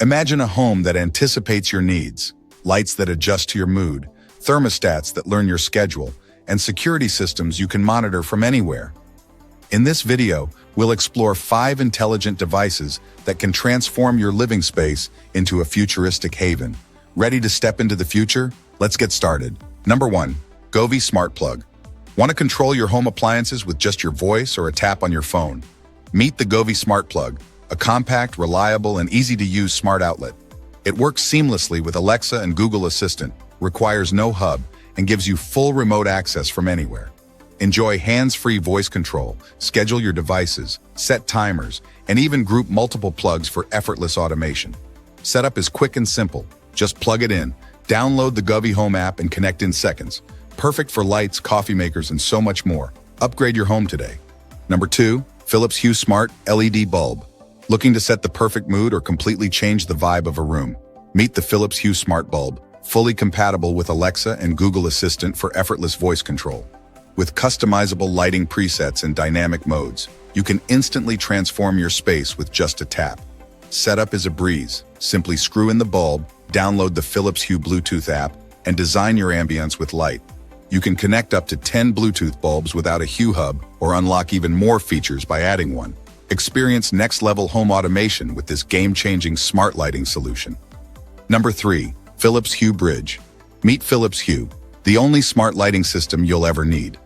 Imagine a home that anticipates your needs, lights that adjust to your mood, thermostats that learn your schedule, and security systems you can monitor from anywhere. In this video, we'll explore 5 intelligent devices that can transform your living space into a futuristic haven. Ready to step into the future? Let's get started. Number 1. Govee Smart Plug. Want to control your home appliances with just your voice or a tap on your phone? Meet the Govee Smart Plug, a compact, reliable, and easy-to-use smart outlet. It works seamlessly with Alexa and Google Assistant, requires no hub, and gives you full remote access from anywhere. Enjoy hands-free voice control, schedule your devices, set timers, and even group multiple plugs for effortless automation. Setup is quick and simple. Just plug it in, download the Govee Home app, and connect in seconds. Perfect for lights, coffee makers, and so much more. Upgrade your home today. Number 2. Philips Hue Smart LED Bulb. Looking to set the perfect mood or completely change the vibe of a room? Meet the Philips Hue Smart Bulb, fully compatible with Alexa and Google Assistant for effortless voice control. With customizable lighting presets and dynamic modes, you can instantly transform your space with just a tap. Setup is a breeze. Simply screw in the bulb, download the Philips Hue Bluetooth app, and design your ambience with light. You can connect up to 10 Bluetooth bulbs without a Hue hub or unlock even more features by adding one. Experience next-level home automation with this game-changing smart lighting solution. Number 3. Philips Hue Bridge. Meet Philips Hue, the only smart lighting system you'll ever need.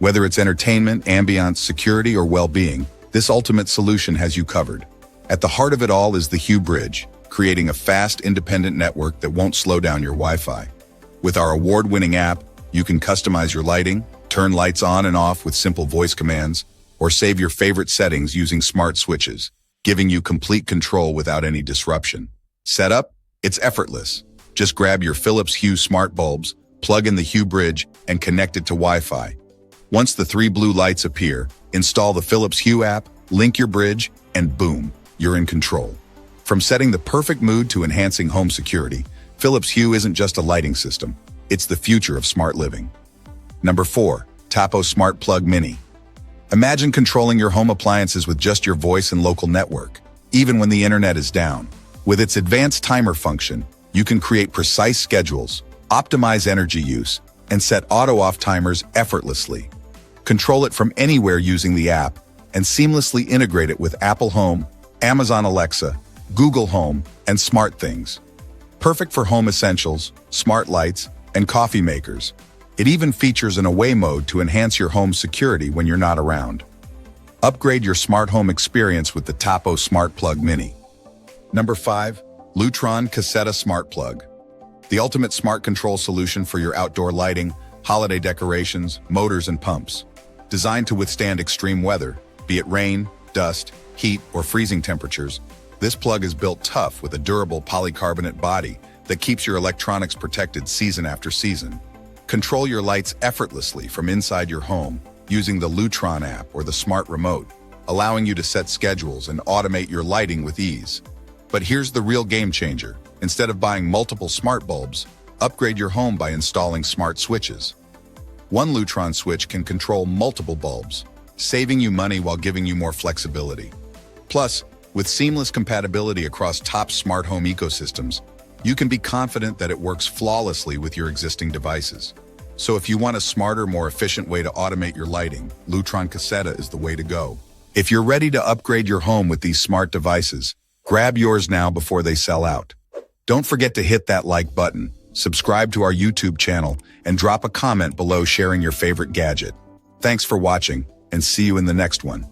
Whether it's entertainment, ambiance, security, or well-being, this ultimate solution has you covered. At the heart of it all is the Hue Bridge, creating a fast, independent network that won't slow down your Wi-Fi. With our award-winning app, you can customize your lighting, turn lights on and off with simple voice commands, or save your favorite settings using smart switches, giving you complete control without any disruption. Setup? It's effortless. Just grab your Philips Hue smart bulbs, plug in the Hue Bridge, and connect it to Wi-Fi. Once the 3 blue lights appear, install the Philips Hue app, link your bridge, and boom, you're in control. From setting the perfect mood to enhancing home security, Philips Hue isn't just a lighting system. It's the future of smart living. Number 4. Tapo Smart Plug Mini. Imagine controlling your home appliances with just your voice and local network, even when the internet is down. With its advanced timer function, you can create precise schedules, optimize energy use, and set auto-off timers effortlessly. Control it from anywhere using the app and seamlessly integrate it with Apple Home, Amazon Alexa, Google Home, and SmartThings. Perfect for home essentials, smart lights, and coffee makers. It even features an away mode to enhance your home's security when you're not around. Upgrade your smart home experience with the Tapo Smart Plug Mini. Number 5. Lutron Caseta Smart Plug. The ultimate smart control solution for your outdoor lighting, holiday decorations, motors, and pumps. Designed to withstand extreme weather, be it rain, dust, heat, or freezing temperatures, this plug is built tough with a durable polycarbonate body that keeps your electronics protected season after season. Control your lights effortlessly from inside your home using the Lutron app or the smart remote, allowing you to set schedules and automate your lighting with ease. But here's the real game changer. Instead of buying multiple smart bulbs, upgrade your home by installing smart switches. One Lutron switch can control multiple bulbs, saving you money while giving you more flexibility. Plus, with seamless compatibility across top smart home ecosystems, you can be confident that it works flawlessly with your existing devices. So if you want a smarter, more efficient way to automate your lighting, Lutron Caseta is the way to go. If you're ready to upgrade your home with these smart devices, grab yours now before they sell out. Don't forget to hit that like button, subscribe to our YouTube channel, and drop a comment below sharing your favorite gadget. Thanks for watching, and see you in the next one.